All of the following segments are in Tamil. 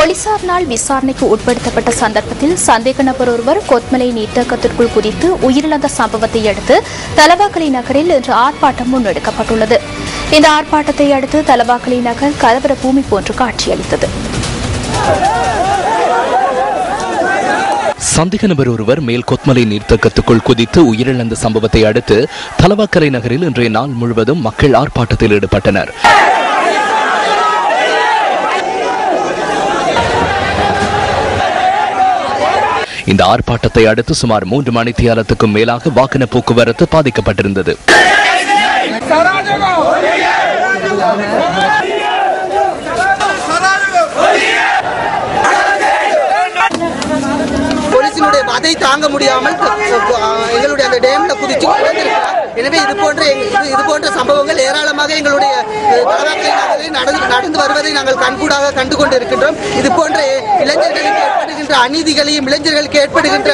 போலீசாரினால் விசாரணைக்கு உட்படுத்தப்பட்ட சந்தர்ப்பத்தில் சந்தேக நபர் ஒருவர் கொத்மலை நீர்த்தேக்கத்திற்குள் குதித்து உயிரிழந்த சம்பவத்தை அடுத்து தலவாக்கலை நகரில் இன்று ஆர்ப்பாட்டம் முன்னெடுக்கப்பட்டுள்ளது. இந்த ஆர்ப்பாட்டத்தை அடுத்து தலவாக்கலை நகர் கலவர பூமி போன்று காட்சியளித்தது. சந்தேக நபர் ஒருவர் மேல் கொத்மலை நீர்த்தேக்கத்துக்குள் குதித்து உயிரிழந்த சம்பவத்தை அடுத்து தலவாக்கலை நகரில் இன்றைய நாள் முழுவதும் மக்கள் ஆர்ப்பாட்டத்தில் ஈடுபட்டனர். இந்த ஆர்ப்பாட்டத்தை அடுத்து சுமார் 3 மணித்தியாலத்துக்கும் மேலாக வாகன போக்குவரத்து பாதிக்கப்பட்டிருந்தது. போலீசினுடைய வதை தாங்க முடியாமல் எங்களுடைய அந்த டேம்ல குதிச்சு எனவே இது போன்ற சம்பவங்கள் ஏராளமாக எங்களுடைய நடந்து வருவதை நாங்கள் கண்கூடாக கண்டு கொண்டிருக்கின்றோம். இது போன்ற இளைஞர்களுக்கு ஏற்படுகின்ற அநீதிகளையும் இளைஞர்களுக்கு ஏற்படுகின்ற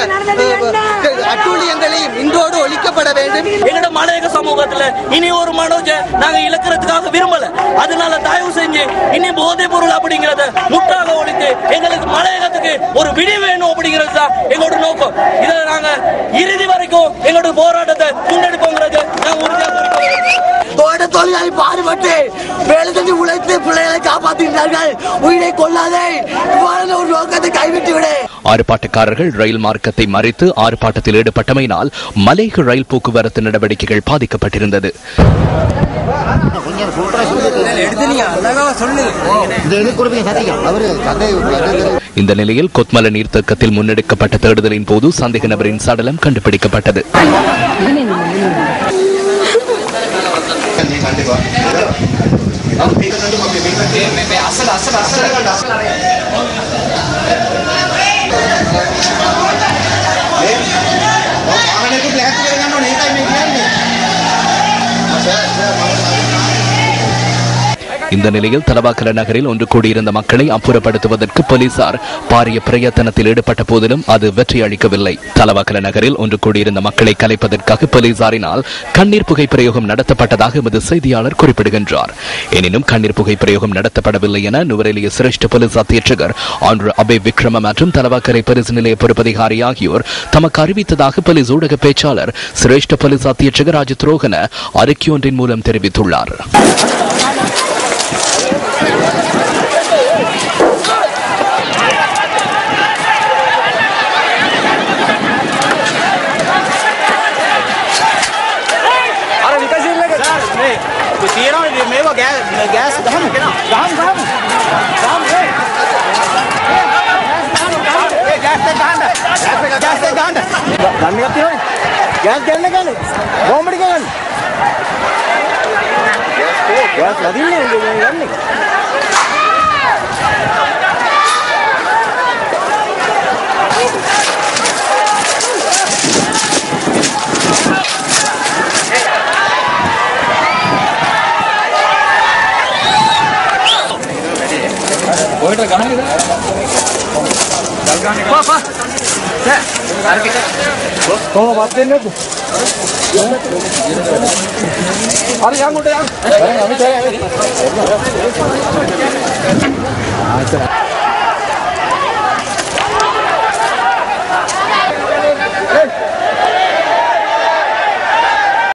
அட்டூழியங்களையும் இன்றோடு ஒழிக்கப்பட வேண்டும். எங்களோட மலையக சமூகத்துல இனி ஒரு மனோஜ நாங்க இழக்கிறதுக்காக விரும்பல. அதனால தயவு செஞ்சு இனி போதைப் பொருள் அப்படிங்கறத முற்றாக ஒழித்து எங்களுக்கு மலையகத்துக்கு ஒரு விடி வேணும் அப்படிங்கிறது தான் எங்களோட நோக்கம். இதை நாங்க இறுதி வரைக்கும் எங்களோட போராட்டத்தை முன்னெடுப்போங்கிறது நாங்க உறுதியாக தோட்ட தொழிலாளி பாடுபட்டு வேலை செஞ்சு உழைத்து பிள்ளைகளை காப்பாற்றுகிறார்கள். உயிரை கொள்ளாதே, ஒரு நோக்கத்தை கைவிட்டு விட. ஆர்ப்பாட்டக்காரர்கள் ரயில் மார்க்கத்தை மறித்து ஆர்ப்பாட்டத்தில் ஈடுபட்டமையினால் மலையக ரயில் போக்குவரத்து நடவடிக்கைகள் பாதிக்கப்பட்டிருந்தது. இந்த நிலையில் கொத்மல நீர்த்தேக்கத்தில் முன்னெடுக்கப்பட்ட தேடுதலின் போது சந்தேக நபரின் சடலம் கண்டுபிடிக்கப்பட்டது. இந்த நிலையில் தலவாக்கல நகரில் ஒன்று கூடியிருந்த மக்களை அப்புறப்படுத்துவதற்கு போலீசார் பாரிய பிரயத்தனத்தில் ஈடுபட்ட போதிலும் அது வெற்றி அளிக்கவில்லை. தலவாக்கல நகரில் ஒன்று கூடியிருந்த மக்களை கலைப்பதற்காக போலீசாரினால் கண்ணீர் புகை பிரயோகம் நடத்தப்பட்டதாக எமது செய்தியாளர் குறிப்பிடுகின்றார். எனினும் கண்ணீர் புகை பிரயோகம் நடத்தப்படவில்லை என நுவரெலிய சிரேஷ்ட போலீஸ் அத்தியட்சகர் ஆண்ட்ரு அபே விக்ரம மற்றும் தலவாக்கரை பரிசு நிலைய பொறுப்பதிகாரி ஆகியோர் தமக்கு அறிவித்ததாக போலீஸ் ஊடக பேச்சாளர் சிரேஷ்ட போலீஸ் அத்தியட்சகர் அஜித் ரோஹன அறிக்கையொன்றின் மூலம் தெரிவித்துள்ளார். Ada yang